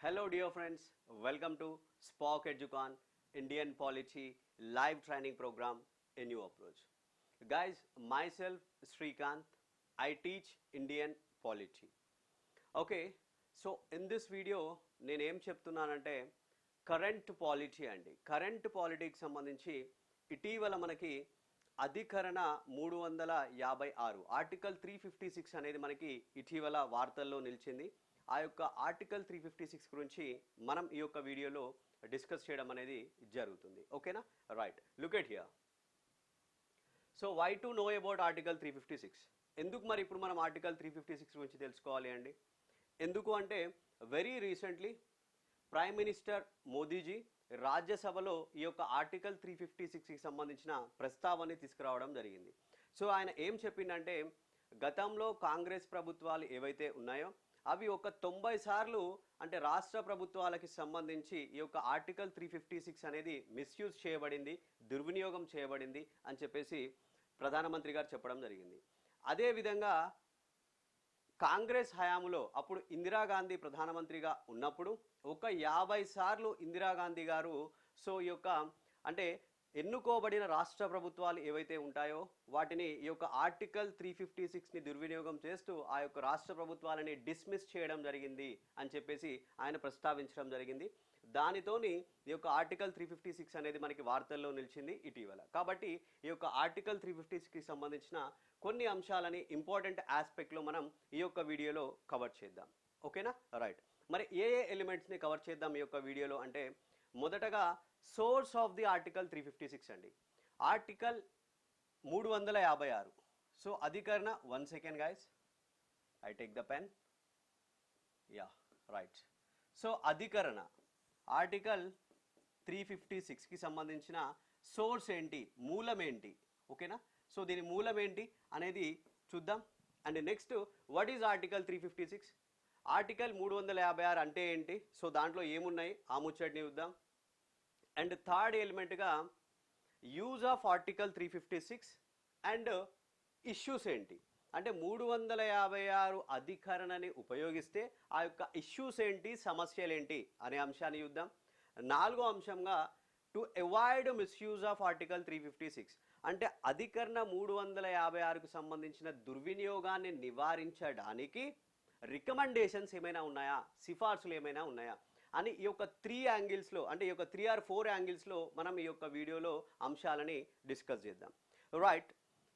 Hello, dear friends. Welcome to Spock Educon Indian Polity Live Training Program. A new approach. Guys, myself Srikanth. I teach Indian Polity. Okay so in this video నేనేం చెప్తున్నానంటే current polity అండి. Current పాలిటీకి సంబంధించి ఇటీవల మనకి అధికరణ 356 article 356 అనేది మనకి ఇటీవల వార్తల్లో నిలిచింది. ఆ యొక్క ఆర్టికల్ 356 గురించి మనం ఈ యొక్క వీడియోలో డిస్కస్ చేయడం అనేది జరుగుతుంది. ఓకేనా? Right, look at here. So why to know about article 356? ఎందుకు మరి ఇప్పుడు మనం ఆర్టికల్ 356 గురించి తెలుసుకోవాలి అండి? ఎందుకు అంటే very recently prime minister Modiji రాజ్యసభలో ఈ యొక్క ఆర్టికల్ 356కి సంబంధించిన ప్రస్తావనని తీసుకురావడం జరిగింది. సో ఆయన ఏం చెప్పిందంటే గతంలో కాంగ్రెస్ ప్రభుత్వాలు ఏవైతే ఉన్నాయో అవి ఒక 90 సార్లు అంటే రాష్ట్ర ప్రభుత్వాలకి సంబంధించి ఈ యొక్క ఆర్టికల్ 356 అనేది మిస్యూజ్ చేయబడింది, దుర్వినియోగం చేయబడింది అని చెప్పేసి ప్రధానమంత్రి గారు చెప్పడం జరిగింది. అదేవిధంగా కాంగ్రెస్ హయాంలో అప్పుడు ఇందిరాగాంధీ ప్రధానమంత్రిగా ఉన్నప్పుడు ఒక 50 సార్లు ఇందిరాగాంధీ గారు సో ఈ యొక్క అంటే ఎన్నుకోబడిన రాష్ట్ర ప్రభుత్వాలు ఏవైతే ఉంటాయో వాటిని ఈ యొక్క ఆర్టికల్ 356ని దుర్వినియోగం చేస్తూ ఆ యొక్క రాష్ట్ర ప్రభుత్వాలని డిస్మిస్ చేయడం జరిగింది అని చెప్పేసి ఆయన ప్రస్తావించడం జరిగింది. దానితోని ఈ యొక్క ఆర్టికల్ 356 అనేది మనకి వార్తల్లో నిలిచింది ఇటీవల. కాబట్టి ఈ యొక్క ఆర్టికల్ 356కి సంబంధించిన కొన్ని అంశాలని ఇంపార్టెంట్ ఆస్పెక్ట్లో మనం ఈ యొక్క వీడియోలో కవర్ చేద్దాం. ఓకేనా? రైట్. మరి ఏ ఎలిమెంట్స్ని కవర్ చేద్దాం ఈ యొక్క వీడియోలో అంటే మొదటగా సోర్స్ ఆఫ్ ది ఆర్టికల్ 356 అండి. ఆర్టికల్ 356. సో అధికరణ, 1 second guys, I take the pen. Yeah, right. So అధికరణ ఆర్టికల్ 356కి సంబంధించిన సోర్స్ ఏంటి, మూలం ఏంటి? ఓకేనా? సో దీని మూలం ఏంటి అనేది చూద్దాం. And next, what is article 356? Article 356 అంటే ఏంటి? సో దాంట్లో ఏమున్నాయి ఆ ముచ్చటిని చూద్దాం. అండ్ థర్డ్ ఎలిమెంట్గా use of article 356 and issues ఏంటి అంటే 356 అధికరణని ఉపయోగిస్తే ఆ యొక్క ఇష్యూస్ ఏంటి, సమస్యలు ఏంటి అనే అంశాన్ని చూద్దాం. నాలుగో అంశంగా to avoid misuse of article 356 అంటే అధికరణ 356కు సంబంధించిన దుర్వినియోగాన్ని నివారించడానికి రికమెండేషన్స్ ఏమైనా ఉన్నాయా, సిఫార్సులు ఏమైనా ఉన్నాయా అని ఈ యొక్క 3 యాంగిల్స్లో అంటే ఈ యొక్క 3 or 4 యాంగిల్స్లో మనం ఈ యొక్క వీడియోలో అంశాలని డిస్కస్ చేద్దాం. రైట్.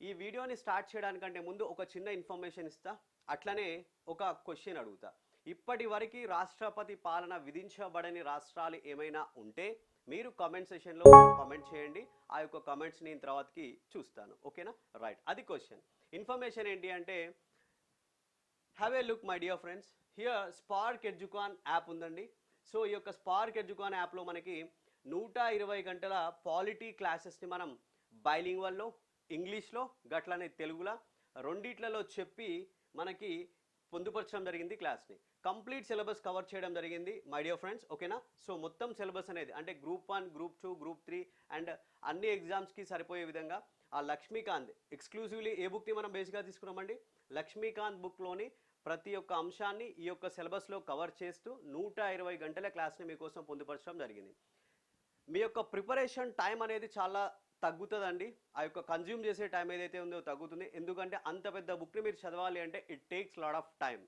ఈ వీడియోని స్టార్ట్ చేయడానికంటే ముందు ఒక చిన్న ఇన్ఫర్మేషన్ ఇస్తా, అట్లనే ఒక క్వశ్చన్ అడుగుతా. ఇప్పటి వరకు రాష్ట్రపతి పాలన విధించబడని రాష్ట్రాలు ఏమైనా ఉంటే మీరు కామెంట్ సెషన్లో కామెంట్ చేయండి. ఆ యొక్క కామెంట్స్ నేను తర్వాతకి చూస్తాను. ఓకేనా? రైట్. అది క్వశ్చన్. ఇన్ఫర్మేషన్ ఏంటి అంటే have a look my dear friends, here Spark Educon app ఉందండి. సో ఈ యొక్క స్పార్క్ ఎడ్యుకాన్ యాప్లో మనకి 120 గంటల పాలిటీ క్లాసెస్ని మనం బైలింగ్వల్లో, ఇంగ్లీష్లో గట్లనే తెలుగులో రెండిట్లలో చెప్పి మనకి పొందుపరచడం జరిగింది. క్లాస్ని కంప్లీట్ సిలబస్ కవర్ చేయడం జరిగింది మై డియర్ ఫ్రెండ్స్. ఓకేనా? సో మొత్తం సిలబస్ అనేది అంటే గ్రూప్ 1, గ్రూప్ 2, గ్రూప్ 3 అండ్ అన్ని ఎగ్జామ్స్కి సరిపోయే విధంగా ఆ లక్ష్మీకాంత్ ఎక్స్క్లూజివ్లీ ఏ బుక్ని మనం బేస్గా తీసుకున్నామండి, లక్ష్మీకాంత్ బుక్లోని ప్రతి ఒక్క అంశాన్ని ఈ యొక్క సిలబస్లో కవర్ చేస్తూ 120 గంటల క్లాస్ని మీకోసం పొందుపరచడం జరిగింది. మీ యొక్క ప్రిపరేషన్ టైం అనేది చాలా తగ్గుతుందండి. ఆ యొక్క కన్జ్యూమ్ చేసే టైం ఏదైతే ఉందో తగ్గుతుంది. ఎందుకంటే అంత పెద్ద బుక్ని మీరు చదవాలి అంటే it takes lot of time.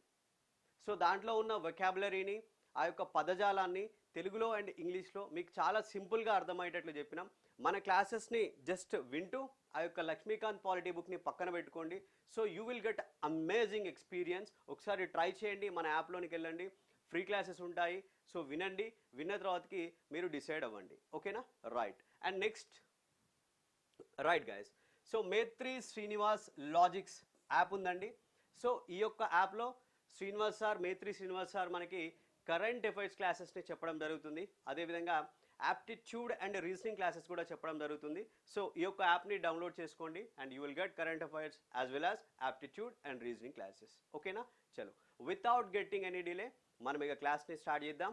So దాంట్లో ఉన్న వొకాబులరీని, ఆ యొక్క పదజాలాన్ని తెలుగులో అండ్ ఇంగ్లీష్లో మీకు చాలా సింపుల్గా అర్థమయ్యేటట్లు చెప్పినాం. మన క్లాసెస్ని జస్ట్ వింటూ ఆ యొక్క లక్ష్మీకాంత్ పాలిటీ బుక్ని పక్కన పెట్టుకోండి. So you will get amazing experience. ఒకసారి ట్రై చేయండి, మన యాప్లోనికి వెళ్ళండి, ఫ్రీ క్లాసెస్ ఉంటాయి. సో వినండి, విన్న తర్వాతకి మీరు డిసైడ్ అవ్వండి. ఓకేనా? Right. And next, right guys, so Maitri Srinivas Logics app ఉందండి. సో ఈ యొక్క యాప్లో శ్రీనివాస్ సార్, మేత్రి శ్రీనివాస్ సార్ మనకి కరెంట్ అఫైర్స్ క్లాసెస్ని చెప్పడం జరుగుతుంది. అదేవిధంగా యాప్టిట్యూడ్ అండ్ రీజనింగ్ క్లాసెస్ కూడా చెప్పడం జరుగుతుంది. సో ఈ యొక్క యాప్ని డౌన్లోడ్ చేసుకోండి and you will get current affairs as well as aptitude and reasoning classes. ఓకేనా? చలో, వితౌట్ గెట్టింగ్ ఎనీ డిలే మనం ఇక క్లాస్ని స్టార్ట్ చేద్దాం.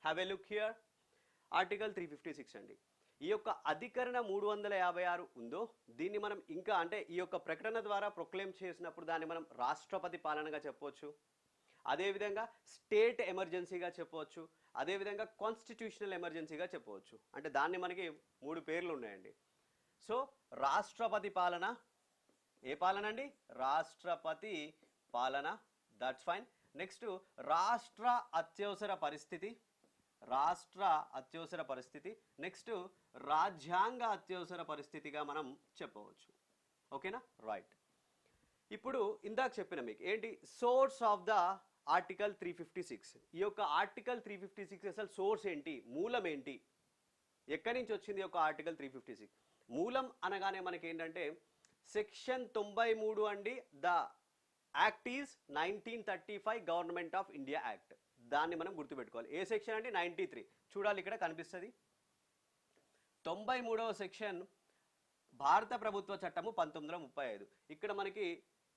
Have a look here. Article 356 అండి. ఈ యొక్క అధికరణ 356 ఉందో దీన్ని మనం ఇంకా అంటే ఈ యొక్క ప్రకటన ద్వారా ప్రొక్లెయిమ్ చేసినప్పుడు దాన్ని మనం రాష్ట్రపతి పాలనగా చెప్పవచ్చు. అదేవిధంగా స్టేట్ ఎమర్జెన్సీగా చెప్పవచ్చు, అదేవిధంగా కాన్స్టిట్యూషనల్ ఎమర్జెన్సీగా చెప్పవచ్చు. అంటే దాన్ని మనకి 3 పేర్లు ఉన్నాయండి. సో రాష్ట్రపతి పాలన, ఏ పాలన అండి? రాష్ట్రపతి పాలన, దట్స్ ఫైన్. నెక్స్ట్ రాష్ట్ర అత్యవసర పరిస్థితి, రాష్ట్ర అత్యవసర పరిస్థితి. నెక్స్ట్ రాజ్యాంగ అత్యవసర పరిస్థితిగా మనం చెప్పవచ్చు. ఓకేనా? రైట్. ఇప్పుడు ఇందాక చెప్పిన మీకు ఏంటి సోర్స్ ఆఫ్ ద ఆర్టికల్ 356. ఈ యొక్క ఆర్టికల్ 356 అసలు సోర్స్ ఏంటి, మూలం ఏంటి, ఎక్కడి నుంచి వచ్చింది యొక్క ఆర్టికల్ 356? మూలం అనగానే మనకి ఏంటంటే సెక్షన్ 93 అండి. The act is 1935 government of India act. దాన్ని మనం గుర్తుపెట్టుకోవాలి. ఏ సెక్షన్ అండి? 93. చూడాలి, ఇక్కడ కనిపిస్తుంది 93వ సెక్షన్ భారత ప్రభుత్వ చట్టము 1935. ఇక్కడ మనకి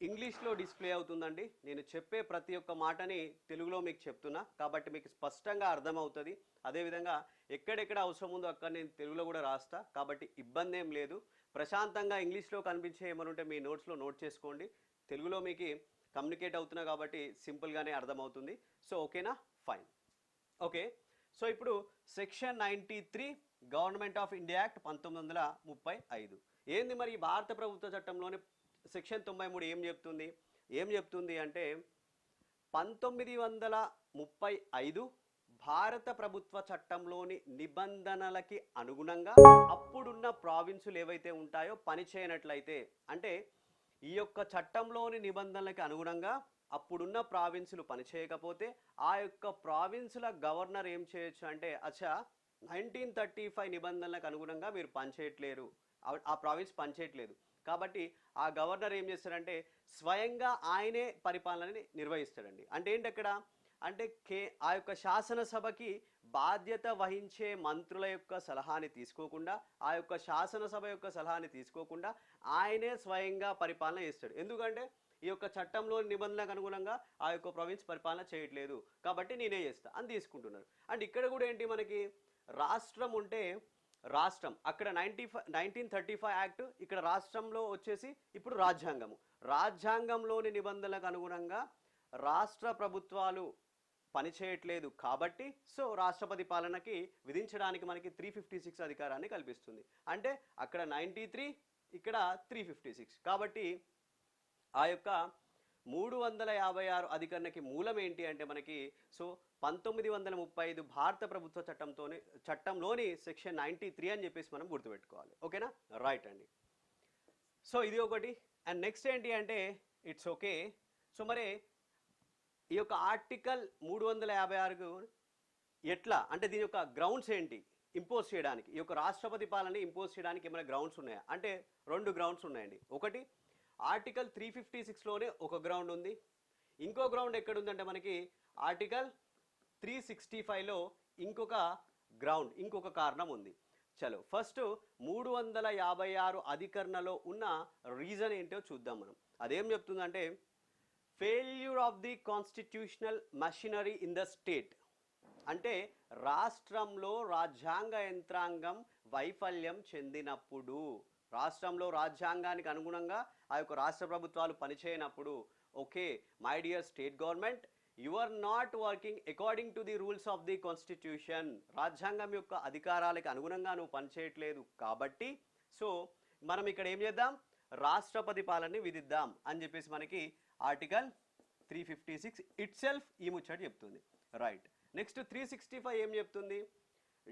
ఇంగ్లీష్లో డిస్ప్లే అవుతుందండి. నేను చెప్పే ప్రతి ఒక్క మాటని తెలుగులో మీకు చెప్తున్నా కాబట్టి మీకు స్పష్టంగా అర్థమవుతుంది. అదేవిధంగా ఎక్కడెక్కడ అవసరం ఉందో అక్కడ నేను తెలుగులో కూడా రాస్తా కాబట్టి ఇబ్బంది ఏం లేదు. ప్రశాంతంగా ఇంగ్లీష్లో కనిపించే ఏమైనా ఉంటే మీ నోట్స్లో నోట్ చేసుకోండి. తెలుగులో మీకు కమ్యూనికేట్ అవుతున్నా కాబట్టి సింపుల్గానే అర్థమవుతుంది. సో ఓకేనా? ఫైన్. ఓకే. సో ఇప్పుడు section 93 government of India act 1935 ఏంది మరి? భారత ప్రభుత్వ చట్టంలోని సెక్షన్ 93 ఏం చెప్తుంది అంటే 1935 భారత ప్రభుత్వ చట్టంలోని నిబంధనలకి అనుగుణంగా అప్పుడున్న ప్రావిన్సులు ఏవైతే ఉంటాయో పనిచేయనట్లయితే, అంటే ఈ యొక్క చట్టంలోని నిబంధనలకి అనుగుణంగా అప్పుడున్న ప్రావిన్సులు పనిచేయకపోతే ఆ యొక్క ప్రావిన్సుల గవర్నర్ ఏం చేయొచ్చు అంటే 1935 నిబంధనలకు అనుగుణంగా మీరు పనిచేయట్లేరు, ఆ ప్రావిన్స్ పనిచేయట్లేదు కాబట్టి ఆ గవర్నర్ ఏం చేస్తాడంటే స్వయంగా ఆయనే పరిపాలనని నిర్వహిస్తాడండి. అంటే ఏంటి అక్కడ అంటే ఆ యొక్క శాసనసభకి బాధ్యత వహించే మంత్రుల యొక్క సలహాని తీసుకోకుండా, ఆ యొక్క శాసనసభ యొక్క సలహాని తీసుకోకుండా ఆయనే స్వయంగా పరిపాలన చేస్తాడు. ఎందుకంటే ఈ యొక్క చట్టంలో నిబంధనలకు అనుగుణంగా ఆ యొక్క ప్రావిన్స్ పరిపాలన చేయట్లేదు కాబట్టి నేనే చేస్తా అని తీసుకుంటున్నారు. అండ్ ఇక్కడ కూడా ఏంటి మనకి రాష్ట్రం ఉంటే రాష్ట్రం అక్కడ 1935 యాక్ట్, ఇక్కడ రాష్ట్రంలో వచ్చేసి ఇప్పుడు రాజ్యాంగంలోని నిబంధనలకు అనుగుణంగా రాష్ట్ర ప్రభుత్వాలు పనిచేయట్లేదు కాబట్టి సో రాష్ట్రపతి పాలనకి విధించడానికి మనకి 356 అధికారాన్ని కల్పిస్తుంది. అంటే అక్కడ 93, ఇక్కడ 356 కాబట్టి ఆ యొక్క 356 అధికరణకి మూలం ఏంటి అంటే మనకి సో 1935 భారత ప్రభుత్వ చట్టంలోని సెక్షన్ 93 అని చెప్పేసి మనం గుర్తుపెట్టుకోవాలి. ఓకేనా? రైట్ అండి. సో ఇది ఒకటి. అండ్ నెక్స్ట్ ఏంటి అంటే ఇట్స్ ఓకే. సో మరి ఈ యొక్క ఆర్టికల్ 356 ఎట్లా అంటే దీని యొక్క గ్రౌండ్స్ ఏంటి ఇంపోజ్ చేయడానికి, ఈ యొక్క రాష్ట్రపతి పాలన ఇంపోజ్ చేయడానికి ఏమైనా గ్రౌండ్స్ ఉన్నాయా అంటే 2 గ్రౌండ్స్ ఉన్నాయండి. ఒకటి ఆర్టికల్ 356లోనే ఒక గ్రౌండ్ ఉంది, ఇంకో గ్రౌండ్ ఎక్కడుందంటే మనకి ఆర్టికల్ 365లో ఇంకొక గ్రౌండ్, ఇంకొక కారణం ఉంది. చలో ఫస్ట్ 356 అధికరణలో ఉన్న రీజన్ ఏంటో చూద్దాం మనం. అదేం చెప్తుందంటే failure of the constitutional machinery in the state, అంటే రాష్ట్రంలో రాజ్యాంగ యంత్రాంగం వైఫల్యం చెందినప్పుడు, రాష్ట్రంలో రాజ్యాంగానికి అనుగుణంగా ఆ యొక్క రాష్ట్ర ప్రభుత్వాలు పనిచేయనప్పుడు, okay my dear state government you are not working according to the rules of the constitution, రాజ్యాంగం యొక్క అధికారాలకు అనుగుణంగా నువ్వు పనిచేయట్లేదు కాబట్టి సో మనం ఇక్కడ ఏం చేద్దాం, రాష్ట్రపతి పాలనని విధిద్దాం అని చెప్పేసి మనకి ఆర్టికల్ 356 ఇట్ సెల్ఫ్ ఈ ముచ్చట చెప్తుంది. రైట్. నెక్స్ట్ 365 ఏం చెప్తుంది,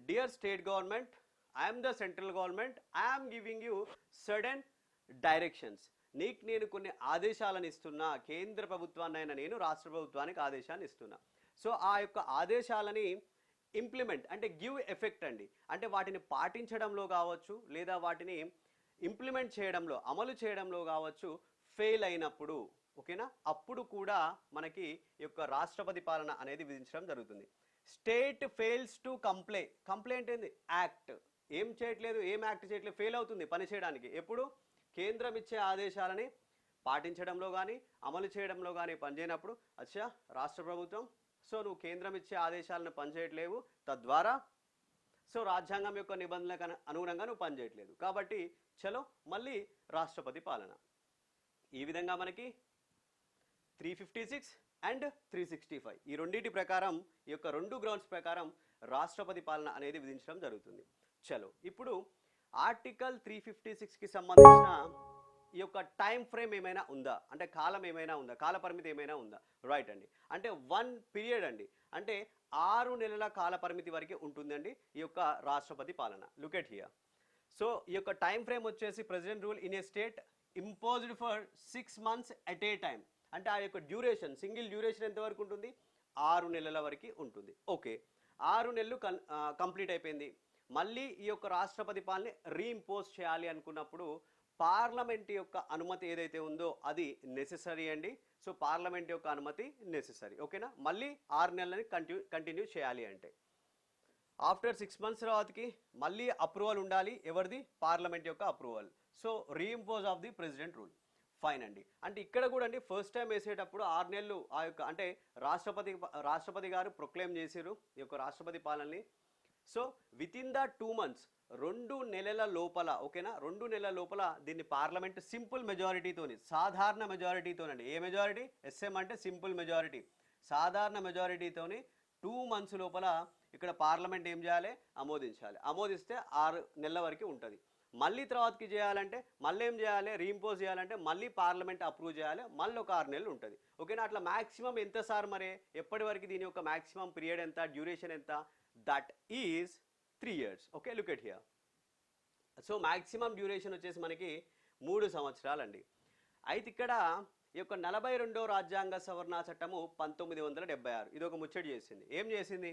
dear state government I'm the central government I'm giving you sudden directions, నీకు నేను కొన్ని ఆదేశాలను ఇస్తున్నా, కేంద్ర ప్రభుత్వాన్నైనా నేను రాష్ట్ర ప్రభుత్వానికి ఆదేశాన్ని ఇస్తున్నా. సో ఆ యొక్క ఆదేశాలని ఇంప్లిమెంట్ అంటే గివ్ ఎఫెక్ట్ అండి, అంటే వాటిని పాటించడంలో కావచ్చు లేదా వాటిని ఇంప్లిమెంట్ చేయడంలో అమలు చేయడంలో కావచ్చు ఫెయిల్ అయినప్పుడు, ఓకేనా, అప్పుడు కూడా మనకి ఈ యొక్క రాష్ట్రపతి పాలన అనేది విధించడం జరుగుతుంది. స్టేట్ ఫెయిల్స్ టు కంప్లైంట్ ఏంది యాక్ట్, ఏం చేయట్లేదు, ఏం యాక్ట్ చేయట్లేదు, ఫెయిల్ అవుతుంది పని చేయడానికి. ఎప్పుడు కేంద్రం ఇచ్చే ఆదేశాలని పాటించడంలో కానీ అమలు చేయడంలో కానీ పనిచేయనప్పుడు రాష్ట్ర ప్రభుత్వం సో నువ్వు కేంద్రం ఇచ్చే ఆదేశాలను పనిచేయట్లేవు, తద్వారా సో రాజ్యాంగం యొక్క నిబంధనలకు అనుగుణంగా నువ్వు పనిచేయట్లేదు కాబట్టి చలో మళ్ళీ రాష్ట్రపతి పాలన. ఈ విధంగా మనకి 356 అండ్ 365. ఈ రెండింటి ప్రకారం, ఈ యొక్క 2 గ్రౌండ్స్ ప్రకారం రాష్ట్రపతి పాలన అనేది విధించడం జరుగుతుంది. చలో ఇప్పుడు ఆర్టికల్ 356కి సంబంధించిన ఈ యొక్క టైం ఫ్రేమ్ ఏమైనా ఉందా, అంటే కాలం ఏమైనా ఉందా, కాల పరిమితి ఏమైనా ఉందా? రైట్ అండి, అంటే 1 పీరియడ్ అండి, అంటే 6 నెలల కాల పరిమితి వరకు ఉంటుందండి ఈ యొక్క రాష్ట్రపతి పాలన. Look at here. సో ఈ యొక్క టైం ఫ్రేమ్ వచ్చేసి president rule in a state imposed for 6 months at a time, అంటే ఆ యొక్క డ్యూరేషన్, సింగిల్ డ్యూరేషన్ ఎంతవరకు ఉంటుంది? 6 నెలల వరకు ఉంటుంది. ఓకే, 6 నెలలు కంప్లీట్ అయిపోయింది. మళ్ళీ ఈ యొక్క రాష్ట్రపతి పాలన రీఇంపోజ్ చేయాలి అనుకున్నప్పుడు పార్లమెంట్ యొక్క అనుమతి ఏదైతే ఉందో అది నెసెసరీ అండి. సో పార్లమెంట్ యొక్క అనుమతి నెసెసరీ. ఓకేనా? మళ్ళీ 6 నెలలని కంటిన్యూ చేయాలి అంటే ఆఫ్టర్ 6 months తర్వాతకి మళ్ళీ అప్రూవల్ ఉండాలి. ఎవరిది? పార్లమెంట్ యొక్క approval. So reimpose of the president rule. Fine అండి. అంటే ఇక్కడ కూడా అండి ఫస్ట్ టైం వేసేటప్పుడు 6 నెలలు ఆ యొక్క, అంటే రాష్ట్రపతి గారు ప్రొక్లెయిమ్ చేశారు ఈ యొక్క రాష్ట్రపతి పాలనని. So within the 2 months, 2 నెలల లోపల, ఓకేనా, 2 నెలల లోపల దీన్ని పార్లమెంట్ సింపుల్ మెజారిటీతోని, సాధారణ మెజారిటీతోనండి. ఏ మెజారిటీ? ఎస్ఎం అంటే సింపుల్ మెజారిటీ. సాధారణ మెజారిటీతోని 2 months లోపల ఇక్కడ పార్లమెంట్ ఏం చేయాలి? ఆమోదించాలి. ఆమోదిస్తే 6 నెలల వరకు ఉంటుంది. మళ్ళీ తర్వాతకి చేయాలంటే మళ్ళీ ఏం చేయాలి? రీఇంపోజ్ చేయాలంటే మళ్ళీ పార్లమెంట్ అప్రూవ్ చేయాలి. మళ్ళీ ఒక 6 నెలలు ఉంటుంది. ఓకేనా? అట్లా మ్యాక్సిమం ఎంత సార్ మరి? ఎప్పటి వరకు దీని యొక్క మ్యాక్సిమం పీరియడ్ ఎంత, డ్యూరేషన్ ఎంత? That is 3 years. Okay, look at here. So maximum duration వచ్చేసి మనకి 3 సంవత్సరాలండి. అయితే ఇక్కడ ఈ యొక్క 42వ రాజ్యాంగ సవరణ చట్టము 1976 ఇది ఒక ముచ్చటి చేసింది. ఏం చేసింది?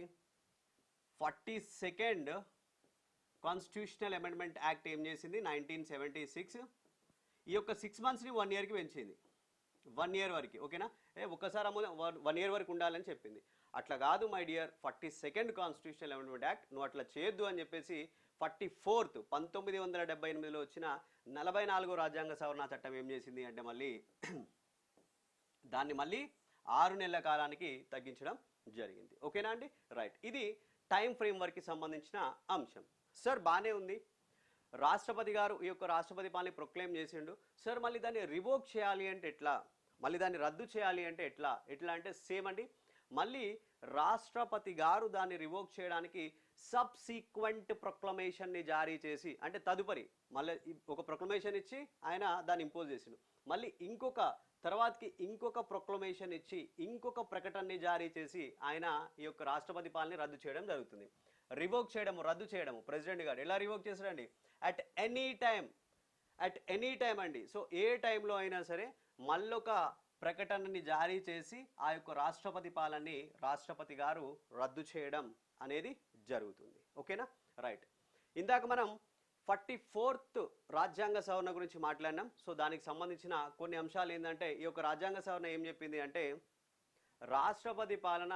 42nd కాన్స్టిట్యూషనల్ అమెండ్మెంట్ యాక్ట్ ఏం చేసింది? 1976 ఈ యొక్క 6 monthsని 1 yearకి పెంచింది. 1 year వరకు. ఓకేనా? ఒక్కసారి 1 year వరకు ఉండాలని చెప్పింది. అట్లా కాదు my dear, 42nd constitutional amendment act నువ్వు అట్లా చేయొద్దు అని చెప్పేసి 44th 1978లో వచ్చిన 44వ రాజ్యాంగ సవరణ చట్టం ఏం చేసింది అంటే మళ్ళీ దాన్ని మళ్ళీ 6 నెలల కాలానికి తగ్గించడం జరిగింది. ఓకేనా అండి? రైట్. ఇది టైం ఫ్రేమ్ వర్క్కి సంబంధించిన అంశం. సార్ బాగానే ఉంది, రాష్ట్రపతి గారు ఈ యొక్క రాష్ట్రపతి పాలన ప్రొక్లెయిమ్ చేసిండు. సార్ మళ్ళీ దాన్ని రివోక్ చేయాలి అంటే ఎట్లా? మళ్ళీ దాన్ని రద్దు చేయాలి అంటే ఎట్లా? ఎట్లా అంటే సేమ్ అండి, మళ్ళీ రాష్ట్రపతి గారు దాన్ని రివోక్ చేయడానికి సబ్సీక్వెంట్ ప్రొక్లమేషన్ని జారీ చేసి, అంటే తదుపరి మళ్ళీ ఒక ప్రొక్లమేషన్ ఇచ్చి ఆయన దాన్ని ఇంపోజ్ చేసిండు. మళ్ళీ తర్వాతకి ఇంకొక ప్రొక్లమేషన్ ఇచ్చి ఇంకొక ప్రకటనని జారీ చేసి ఆయన ఈ యొక్క రాష్ట్రపతి పాలనని రద్దు చేయడం జరుగుతుంది. రివోక్ చేయడము, రద్దు చేయడము ప్రెసిడెంట్ గారు ఎలా రివోక్ చేశారండి? అట్ ఎనీ టైం అండి. సో ఏ టైంలో అయినా సరే మళ్ళొక ప్రకటనని జారీ చేసి ఆ యొక్క రాష్ట్రపతి పాలనని రాష్ట్రపతి గారు రద్దు చేయడం అనేది జరుగుతుంది. ఓకేనా? రైట్. ఇందాక మనం 44th రాజ్యాంగ సవరణ గురించి మాట్లాడినాం. సో దానికి సంబంధించిన కొన్ని అంశాలు ఏంటంటే, ఈ యొక్క రాజ్యాంగ సవరణ ఏం చెప్పింది అంటే రాష్ట్రపతి పాలన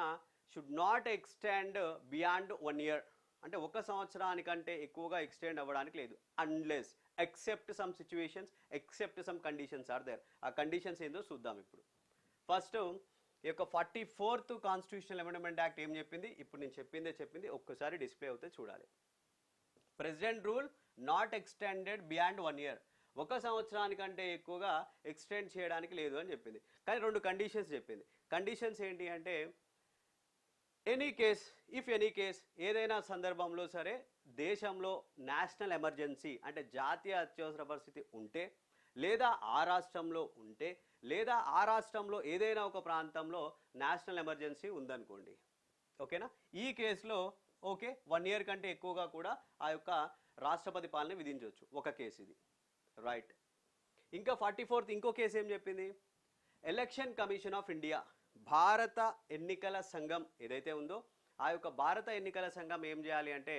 should not extend beyond 1 year, అంటే 1 సంవత్సరానికంటే ఎక్కువగా ఎక్స్టెండ్ అవ్వడానికి లేదు. Unless except some situations, except some conditions are there. ఆ కండిషన్స్ ఏందో చూద్దాం ఇప్పుడు. ఫస్ట్ ఈ యొక్క 44th కాన్స్టిట్యూషనల్ అమెండ్మెంట్ యాక్ట్ ఏం చెప్పింది? ఇప్పుడు నేను చెప్పింది ఒక్కసారి డిస్ప్లే అవుతే చూడాలి. President rule not extended beyond 1 year, 1 సంవత్సరానికంటే ఎక్కువగా ఎక్స్టెండ్ చేయడానికి లేదు అని చెప్పింది. కానీ 2 కండిషన్స్ చెప్పింది. కండిషన్స్ ఏంటి అంటే, ఎనీ కేస్ ఏదైనా సందర్భంలో సరే దేశంలో నేషనల్ ఎమర్జెన్సీ అంటే జాతీయ అత్యవసర పరిస్థితి ఉంటే, లేదా ఆ రాష్ట్రంలో ఉంటే, లేదా ఆ రాష్ట్రంలో ఏదైనా ఒక ప్రాంతంలో నేషనల్ ఎమర్జెన్సీ ఉందనుకోండి. ఓకేనా? ఈ కేసులో ఓకే 1 year కంటే ఎక్కువగా కూడా ఆ యొక్క రాష్ట్రపతి పాలన విధించవచ్చు. ఒక కేసు ఇది. రైట్. ఇంకా 44th ఇంకో కేసు ఏం చెప్పింది? ఎలక్షన్ కమిషన్ ఆఫ్ ఇండియా, భారత ఎన్నికల సంఘం ఏదైతే ఉందో ఆ యొక్క భారత ఎన్నికల సంఘం ఏం చేయాలి అంటే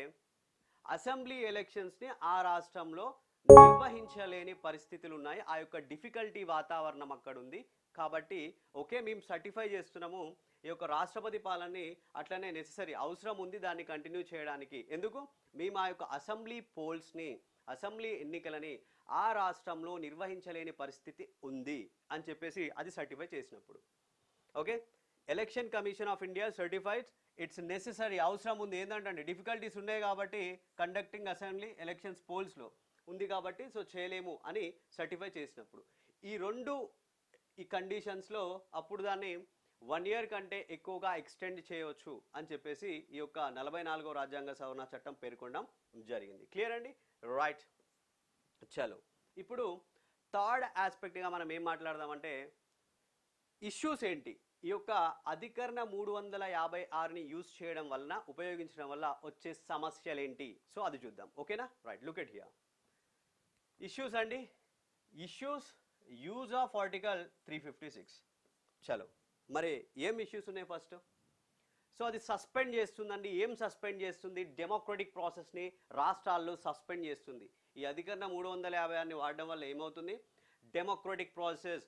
అసెంబ్లీ ఎలక్షన్స్ని ఆ రాష్ట్రంలో నిర్వహించలేని పరిస్థితులు ఉన్నాయి. ఆ యొక్క డిఫికల్టీ వాతావరణం అక్కడ ఉంది. కాబట్టి ఓకే మేము సర్టిఫై చేస్తున్నాము ఈ యొక్క రాష్ట్రపతి పాలనని, అట్లనే నెసెసరీ అవసరం ఉంది దాన్ని కంటిన్యూ చేయడానికి. ఎందుకు? మేము ఆ యొక్క అసెంబ్లీ ఎన్నికలని ఆ రాష్ట్రంలో నిర్వహించలేని పరిస్థితి ఉంది అని చెప్పేసి అది సర్టిఫై చేసినప్పుడు okay election commission of India certified it's necessary, అవసరం ఉంది. ఏంటంటే డిఫికల్టీస్ ఉన్నాయి కాబట్టి కండక్టింగ్ అసెంబ్లీ ఎలక్షన్స్ పోల్స్లో ఉంది కాబట్టి సో చేయలేము అని సర్టిఫై చేసినప్పుడు ఈ కండిషన్స్లో అప్పుడు దాన్ని 1 ఇయర్ కంటే ఎక్కువగా ఎక్స్టెండ్ చేయవచ్చు అని చెప్పేసి ఈ యొక్క 44వ రాజ్యాంగ సవరణ చట్టం పేర్కొనడం జరిగింది. క్లియర్ అండి? రైట్. చలో ఇప్పుడు థర్డ్ ఆస్పెక్ట్గా మనం ఏం మాట్లాడదామంటే ఇష్యూస్ ఏంటి, ఈ యొక్క అధికరణ 356ని యూజ్ చేయడం వలన ఉపయోగించడం వల్ల వచ్చే సమస్యలు ఏంటి, సో అది చూద్దాం. ఓకేనా? Right, look at here. Issues అండి, ఇష్యూస్ యూజ్ ఆఫ్ ఆర్టికల్ 356. చలో మరి ఏం ఇష్యూస్ ఉన్నాయి ఫస్ట్? సో అది సస్పెండ్ చేస్తుందండి. ఏం సస్పెండ్ చేస్తుంది? డెమోక్రటిక్ ప్రాసెస్ని రాష్ట్రాల్లో సస్పెండ్ చేస్తుంది. ఈ అధికరణ 356ని వాడడం వల్ల ఏమవుతుంది? డెమోక్రటిక్ ప్రాసెస్,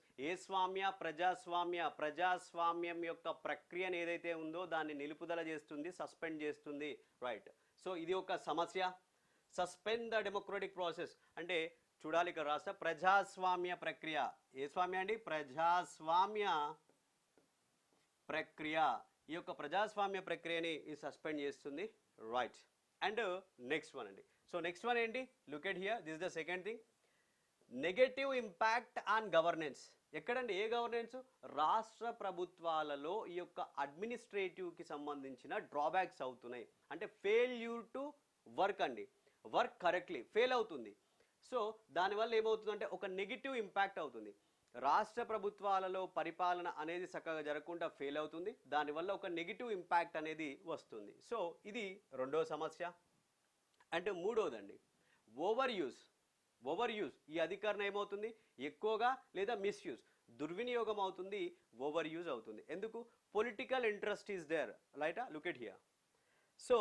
ప్రజాస్వామ్యం యొక్క ప్రక్రియను ఏదైతే ఉందో దాన్ని నిలుపుదల చేస్తుంది, సస్పెండ్ చేస్తుంది. రైట్. సో ఇది ఒక సమస్య. సస్పెండ్ ద డెమోక్రటిక్ ప్రాసెస్ అంటే చూడాలి ఇక్కడ రాష్ట్ర ప్రజాస్వామ్య ప్రక్రియ. ఏ స్వామ్య అండి? ప్రజాస్వామ్య ప్రక్రియ. ఈ యొక్క ప్రజాస్వామ్య ప్రక్రియని సస్పెండ్ చేస్తుంది. రైట్. అండ్ నెక్స్ట్ వన్ అండి. సో నెక్స్ట్ వన్ ఏంటి? Look at here, this is the second thing. Negative impact on governance. ఎక్కడండి? ఏ గవర్నెన్స్? రాష్ట్ర ప్రభుత్వాలలో ఈ యొక్క అడ్మినిస్ట్రేటివ్కి సంబంధించిన డ్రాబ్యాక్స్ అవుతున్నాయి. అంటే ఫెయిల్యూర్ టు వర్క్ అండి, వర్క్ కరెక్ట్లీ ఫెయిల్ అవుతుంది. సో దానివల్ల ఏమవుతుందంటే ఒక నెగిటివ్ ఇంపాక్ట్ అవుతుంది. రాష్ట్ర ప్రభుత్వాలలో పరిపాలన అనేది చక్కగా జరగకుండా ఫెయిల్ అవుతుంది. దానివల్ల ఒక నెగిటివ్ ఇంపాక్ట్ అనేది వస్తుంది. సో ఇది రెండో సమస్య. అండ్ మూడోదండి ఓవర్ యూజ్. ఈ అధికరణ ఏమవుతుంది? ఎక్కువగా లేదా మిస్యూజ్, దుర్వినియోగం అవుతుంది, ఓవర్ యూజ్ అవుతుంది. ఎందుకు? Political interest is there. రైటా? Look at here. So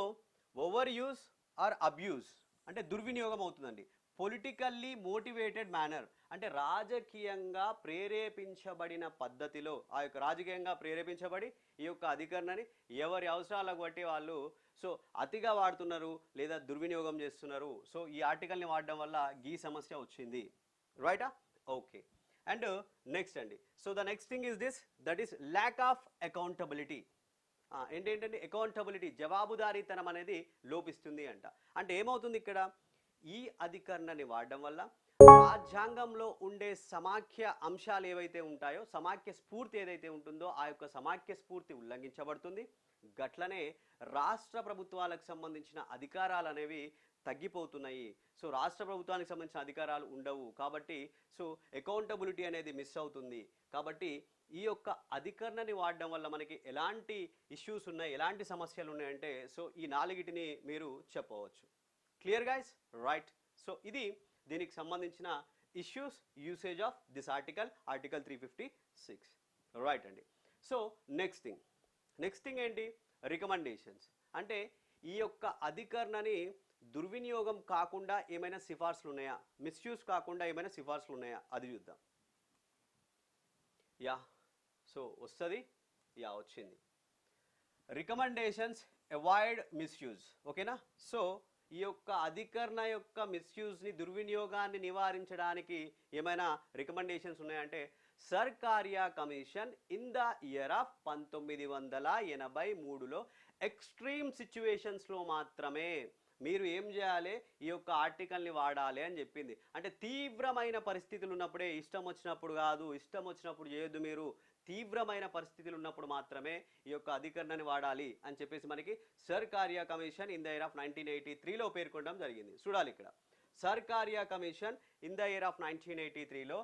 over use or abuse అంటే దుర్వినియోగం అవుతుందండి. పొలిటికల్లీ మోటివేటెడ్ మేనర్ అంటే రాజకీయంగా ప్రేరేపించబడిన పద్ధతిలో, ఆ యొక్క రాజకీయంగా ప్రేరేపించబడి ఈ యొక్క అధికరణని ఎవరి అవసరాలకు బట్టి వాళ్ళు సో అతిగా వాడుతున్నారు లేదా దుర్వినియోగం చేస్తున్నారు. సో ఈ ఆర్టికల్ని వాడడం వల్ల ఈ సమస్య వచ్చింది. రైటా? ఓకే. అండ్ నెక్స్ట్ అండి, so the next thing is this, that is lack of accountability. ఏంటంటే అకౌంటబిలిటీ, జవాబుదారీతనం అనేది లోపిస్తుంది అంట. అంటే ఏమవుతుంది ఇక్కడ? ఈ అధికరణని వాడడం వల్ల రాజ్యాంగంలో ఉండే సమాఖ్య అంశాలు ఏవైతే ఉంటాయో, సమాఖ్య స్ఫూర్తి ఏదైతే ఉంటుందో ఆ యొక్క సమాఖ్య స్ఫూర్తి ఉల్లంఘించబడుతుంది. గట్లనే రాష్ట్ర ప్రభుత్వాలకు సంబంధించిన అధికారాలు అనేవి తగ్గిపోతున్నాయి. సో రాష్ట్ర ప్రభుత్వానికి సంబంధించిన అధికారాలు ఉండవు కాబట్టి సో అకౌంటబిలిటీ అనేది మిస్ అవుతుంది. కాబట్టి ఈ యొక్క అధికరణని వాడడం వల్ల మనకి ఎలాంటి ఇష్యూస్ ఉన్నాయి, ఎలాంటి సమస్యలు ఉన్నాయంటే సో ఈ నాలుగిటిని మీరు చెప్పవచ్చు. Clear guys? రైట్. సో ఇది దీనికి సంబంధించిన issues, usage of this article 356. Right అండి. సో నెక్స్ట్ థింగ్ ఏంటి? రికమెండేషన్స్. అంటే ఈ యొక్క అధికరణని దుర్వినియోగం కాకుండా ఏమైనా సిఫార్సులు ఉన్నాయా, మిస్యూజ్ కాకుండా ఏమైనా సిఫార్సులు ఉన్నాయా అది చూద్దాం. యా, సో వస్తుంది. యా, వచ్చింది. Recommendations avoid misuse. ఓకేనా? సో ఈ యొక్క అధికరణ యొక్క మిస్యూజ్ని, దుర్వినియోగాన్ని నివారించడానికి ఏమైనా రికమెండేషన్స్ ఉన్నాయంటే Sarkaria commission in the year of 1983లో ఎక్స్ట్రీమ్ సిచ్యువేషన్స్లో మాత్రమే మీరు ఏం చేయాలి? ఈ యొక్క ఆర్టికల్ని వాడాలి అని చెప్పింది. అంటే తీవ్రమైన పరిస్థితులు ఉన్నప్పుడే, ఇష్టం వచ్చినప్పుడు కాదు, ఇష్టం వచ్చినప్పుడు చేయొద్దు. మీరు తీవ్రమైన పరిస్థితులు ఉన్నప్పుడు మాత్రమే ఈ యొక్క అధికరణని వాడాలి అని చెప్పేసి మనకి Sarkaria commission in the year of 1983లో పేర్కొనడం జరిగింది. చూడాలి ఇక్కడ, Sarkaria commission in the year of 1983లో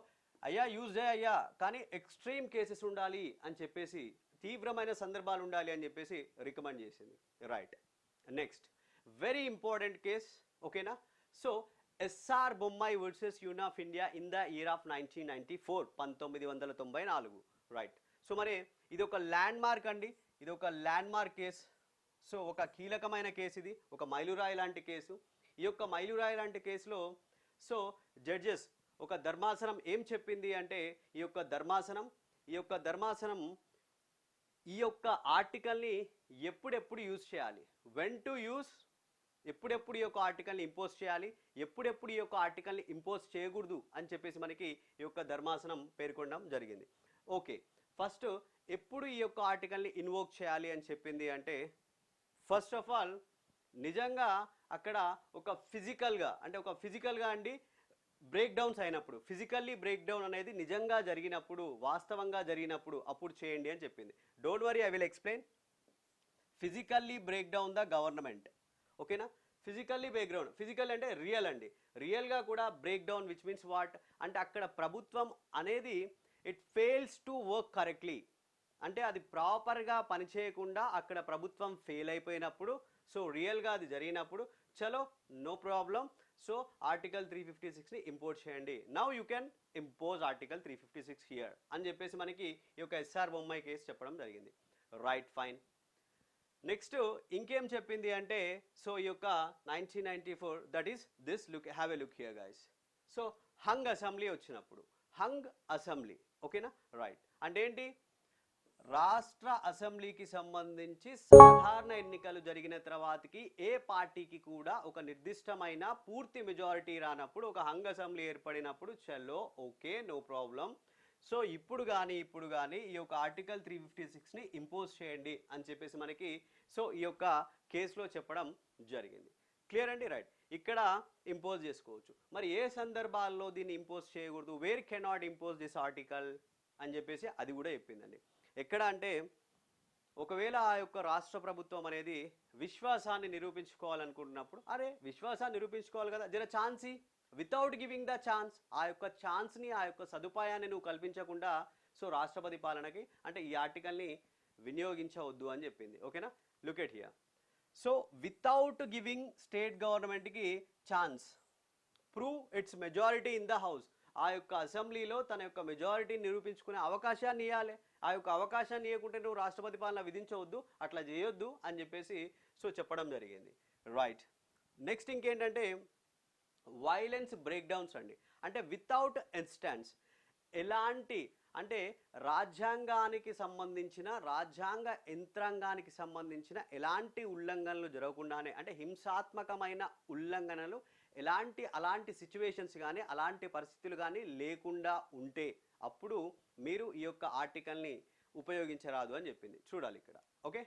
అయ్యా యూజ్ అయ్యా కానీ ఎక్స్ట్రీమ్ కేసెస్ ఉండాలి అని చెప్పేసి, తీవ్రమైన సందర్భాలు ఉండాలి అని చెప్పేసి రికమెండ్ చేసింది. Right. Next very important case. ఓకేనా? So S R Bommai versus Union of India in the year of 1994, 1994. Right. So మరి ఇది ఒక ల్యాండ్ మార్క్ అండి, ఇది ఒక ల్యాండ్ మార్క్ కేసు. సో ఒక కీలకమైన కేసు, ఇది ఒక మైలురాయి లాంటి కేసు. ఈ యొక్క మైలురాయి లాంటి కేసులో సో జడ్జెస్ ఒక ధర్మాసనం ఏం చెప్పింది అంటే ఈ యొక్క ధర్మాసనం ఈ యొక్క ఆర్టికల్ని ఎప్పుడెప్పుడు యూజ్ చేయాలి, వెన్ టు యూజ్, ఎప్పుడెప్పుడు ఈ యొక్క ఆర్టికల్ని ఇంపోజ్ చేయాలి, ఎప్పుడెప్పుడు ఈ యొక్క ఆర్టికల్ని ఇంపోజ్ చేయకూడదు అని చెప్పేసి మనకి ఈ యొక్క ధర్మాసనం పేర్కొనడం జరిగింది. ఓకే, ఫస్ట్ ఎప్పుడు ఈ యొక్క ఆర్టికల్ని ఇన్వోక్ చేయాలి అని చెప్పింది అంటే ఫస్ట్ ఆఫ్ ఆల్ నిజంగా అక్కడ ఒక ఫిజికల్గా అండి బ్రేక్ డౌన్స్ అయినప్పుడు, ఫిజికల్లీ బ్రేక్ డౌన్ అనేది నిజంగా జరిగినప్పుడు, వాస్తవంగా జరిగినప్పుడు అప్పుడు చేయండి అని చెప్పింది. Don't worry, I will explain. Physically break down the government. ఓకేనా? ఫిజికల్లీ బ్రేక్ డౌన్, ఫిజికల్ అంటే రియల్ అండి. రియల్గా కూడా break down which means what అంటే అక్కడ ప్రభుత్వం అనేది it fails to work correctly, అంటే అది ప్రాపర్గా పనిచేయకుండా అక్కడ ప్రభుత్వం ఫెయిల్ అయిపోయినప్పుడు, సో రియల్గా అది జరిగినప్పుడు చలో నో ప్రాబ్లం, సో ఆర్టికల్ 356ని ఇంపోజ్ చేయండి. Now you can impose article 356 here అని చెప్పేసి మనకి ఈ యొక్క ఎస్ఆర్ బొమ్మాయి కేసు చెప్పడం జరిగింది. Right, fine. నెక్స్ట్ ఇంకేం చెప్పింది అంటే, సో ఈ యొక్క 1994 that is this, look, have a look here guys. So hung assembly వచ్చినప్పుడు, హంగ్ అసెంబ్లీ, ఓకేనా? రైట్, అంటే ఏంటి? రాష్ట్ర అసెంబ్లీకి సంబంధించి సాధారణ ఎన్నికలు జరిగిన తర్వాతకి ఏ పార్టీకి కూడా ఒక నిర్దిష్టమైన పూర్తి మెజారిటీ రానప్పుడు ఒక హంగ్ అసెంబ్లీ ఏర్పడినప్పుడు చలో ఓకే నో ప్రాబ్లం, సో ఇప్పుడు కానీ ఈ యొక్క ఆర్టికల్ 356ని ఇంపోజ్ చేయండి అని చెప్పేసి మనకి సో ఈ యొక్క కేసులో చెప్పడం జరిగింది. క్లియర్ అండి? రైట్, ఇక్కడ ఇంపోజ్ చేసుకోవచ్చు. మరి ఏ సందర్భాల్లో దీన్ని ఇంపోజ్ చేయకూడదు, where cannot impose this article అని చెప్పేసి అది కూడా చెప్పిందండి. ఎక్కడ అంటే ఒకవేళ ఆ యొక్క రాష్ట్ర ప్రభుత్వం అనేది విశ్వాసాన్ని నిరూపించుకోవాలనుకుంటున్నప్పుడు, అరే విశ్వాసాన్ని నిరూపించుకోవాలి కదా, జర ఛాన్సీ, వితౌట్ గివింగ్ ద ఛాన్స్, ఆ యొక్క ఛాన్స్ని, ఆ యొక్క సదుపాయాన్ని నువ్వు కల్పించకుండా సో రాష్ట్రపతి పాలనకి అంటే ఈ ఆర్టికల్ని వినియోగించవద్దు అని చెప్పింది. ఓకేనా? Look at here. So without giving state గవర్నమెంట్కి chance, prove its majority in the house, ఆ యొక్క అసెంబ్లీలో తన యొక్క మెజారిటీని నిరూపించుకునే అవకాశాన్ని ఇవ్వాలి. ఆ యొక్క అవకాశాన్ని ఇవ్వకుంటే నువ్వు రాష్ట్రపతి పాలన విధించవద్దు, అట్లా చేయొద్దు అని చెప్పేసి సో చెప్పడం జరిగింది. రైట్, నెక్స్ట్ ఇంకేంటంటే వైలెన్స్ బ్రేక్ డౌన్స్ అండి. అంటే వితౌట్ ఇన్స్టాన్స్, ఎలాంటి అంటే రాజ్యాంగానికి సంబంధించిన, రాజ్యాంగ యంత్రాంగానికి సంబంధించిన ఎలాంటి ఉల్లంఘనలు జరగకుండానే, అంటే హింసాత్మకమైన ఉల్లంఘనలు అలాంటి సిచ్యువేషన్స్ కానీ అలాంటి పరిస్థితులు కానీ లేకుండా ఉంటే అప్పుడు మీరు ఈ యొక్క ఆర్టికల్ని ఉపయోగించరాదు అని చెప్పింది. చూడాలి ఇక్కడ. ఓకే,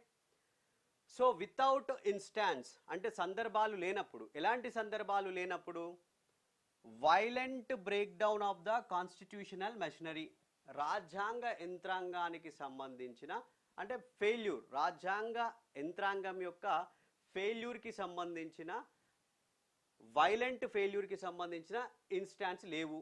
సో వితౌట్ ఇన్స్టాన్స్ అంటే సందర్భాలు లేనప్పుడు, ఎలాంటి సందర్భాలు లేనప్పుడు? Violent break down of the constitutional machinery, రాజ్యాంగ యంత్రాంగానికి సంబంధించిన అంటే ఫెయిల్యూర్, రాజ్యాంగ యంత్రాంగం యొక్క ఫెయిల్యూర్కి సంబంధించిన, వైలెంట్ ఫెయిల్యూర్కి సంబంధించిన ఇన్స్టాన్స్ లేవు,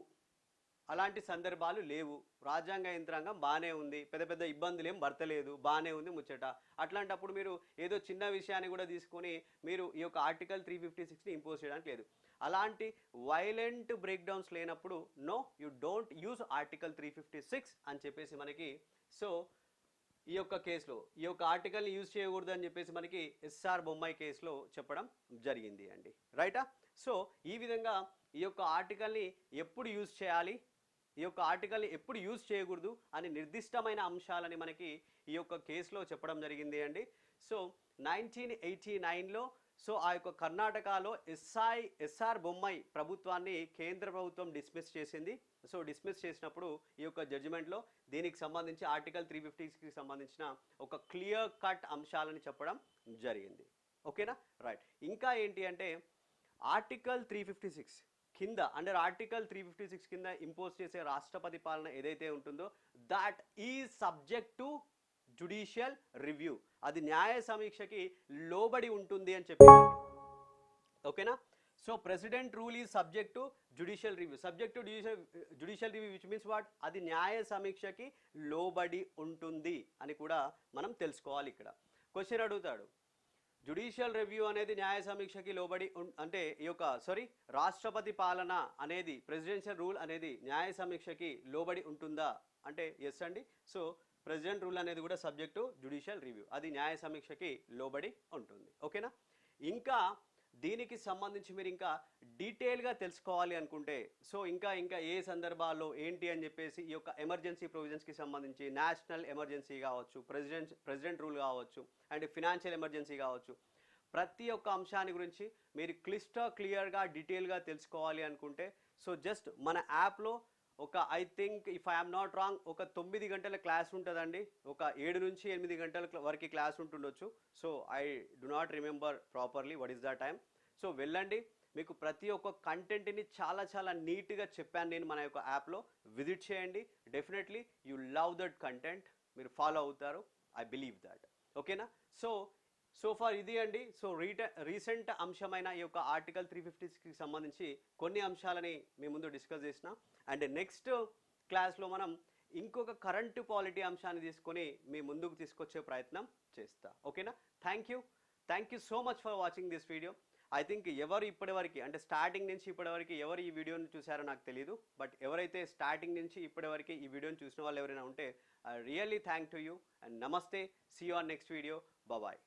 అలాంటి సందర్భాలు లేవు. రాజ్యాంగ యంత్రాంగం బాగానే ఉంది, పెద్ద పెద్ద ఇబ్బందులు ఏం భర్తలేదు, బాగానే ఉంది ముచ్చట. అట్లాంటప్పుడు మీరు ఏదో చిన్న విషయాన్ని కూడా తీసుకొని మీరు ఈ యొక్క ఆర్టికల్ 356ని ఇంపోజ్ చేయడానికి లేదు. అలాంటి వైలెంట్ బ్రేక్ డౌన్స్ లేనప్పుడు no you don't use article 356 అని చెప్పేసి మనకి సో ఈ యొక్క కేసులో ఈ యొక్క ఆర్టికల్ని యూజ్ చేయకూడదు అని చెప్పేసి మనకి ఎస్ఆర్ బొమ్మాయి కేసులో చెప్పడం జరిగింది అండి. రైటా? సో ఈ విధంగా ఈ యొక్క ఆర్టికల్ని ఎప్పుడు యూజ్ చేయాలి, ఈ యొక్క ఆర్టికల్ని ఎప్పుడు యూజ్ చేయకూడదు అని నిర్దిష్టమైన అంశాలని మనకి ఈ యొక్క కేసులో చెప్పడం జరిగింది అండి. సో 1989లో సో ఆ యొక్క కర్ణాటకలో ఎస్ఆర్ బొమ్మాయి ప్రభుత్వాన్ని కేంద్ర ప్రభుత్వం డిస్మిస్ చేసింది. సో డిస్మిస్ చేసినప్పుడు ఈ యొక్క జడ్జిమెంట్లో దీనికి సంబంధించి ఆర్టికల్ 356కి సంబంధించిన ఒక క్లియర్ కట్ అంశాలని చెప్పడం జరిగింది. ఓకేనా? రైట్, ఇంకా ఏంటి అంటే ఆర్టికల్ 356 కింద, అండర్ ఆర్టికల్ 356 కింద ఇంపోజ్ చేసే రాష్ట్రపతి పాలన ఏదైతే ఉంటుందో that is subject to judicial review, అది న్యాయ సమీక్షకి లోబడి ఉంటుంది అని చెప్పింది. ఓకేనా? So president rule is subject to judicial review, subject to judicial review which means what, అది న్యాయ సమీక్షకి లోబడి ఉంటుంది అని కూడా మనం తెలుసుకోవాలి. ఇక్కడ క్వశ్చన్ అడుగుతాడు, జుడిషియల్ రివ్యూ అనేది న్యాయ సమీక్షకి లోబడి అంటే ఈ యొక్క రాష్ట్రపతి పాలన అనేది, ప్రెసిడెన్షియల్ రూల్ అనేది న్యాయ సమీక్షకి లోబడి ఉంటుందా అంటే ఎస్ అండి. సో ప్రెసిడెంట్ రూల్ అనేది కూడా సబ్జెక్ట్ టు జుడిషియల్ రివ్యూ, అది న్యాయ సమీక్షకి లోబడి ఉంటుంది. ఓకేనా? ఇంకా దీనికి సంబంధించి మీరు ఇంకా డీటెయిల్గా తెలుసుకోవాలి అనుకుంటే సో ఇంకా ఏ సందర్భాల్లో ఏంటి అని చెప్పేసి ఈ యొక్క ఎమర్జెన్సీ ప్రొవిజన్స్కి సంబంధించి నేషనల్ ఎమర్జెన్సీ కావచ్చు, ప్రెసిడెంట్ రూల్ కావచ్చు, అండ్ ఫినాన్షియల్ ఎమర్జెన్సీ కావచ్చు, ప్రతి ఒక్క అంశాన్ని గురించి మీరు క్లియర్గా డీటెయిల్గా తెలుసుకోవాలి అనుకుంటే సో జస్ట్ మన యాప్లో ఒక I think if I'm not wrong ఒక 9 గంటల క్లాస్ ఉంటుందండి, ఒక 7 నుంచి 8 గంటల వరకు క్లాస్ ఉంటుండొచ్చు. So I do not remember properly what is the time. So వెళ్ళండి, మీకు ప్రతి ఒక్క కంటెంట్ని చాలా చాలా నీట్గా చెప్పాను నేను మన యొక్క యాప్లో. విజిట్ చేయండి, definitely you love that content, మీరు ఫాలో అవుతారు, ఐ బిలీవ్ దాట్. ఓకేనా? సో ఫార్ ఇది అండి. సో రీసెంట్ అంశమైన ఈ యొక్క ఆర్టికల్ 356కి సంబంధించి కొన్ని అంశాలని మీ ముందు డిస్కస్ చేసిన. అండ్ నెక్స్ట్ క్లాస్లో మనం ఇంకొక కరెంటు పాలిటీ అంశాన్ని తీసుకొని మీ ముందుకు తీసుకొచ్చే ప్రయత్నం చేస్తా. ఓకేనా? Thank you so much for watching this video. I think ఎవరు ఇప్పటివరకు అంటే స్టార్టింగ్ నుంచి ఇప్పటివరకు ఎవరు ఈ వీడియోని చూసారో నాకు తెలియదు, బట్ ఎవరైతే స్టార్టింగ్ నుంచి ఇప్పటివరకు ఈ వీడియోని చూసిన వాళ్ళు ఎవరైనా ఉంటే really thank to you and నమస్తే. See you on next video. Bye.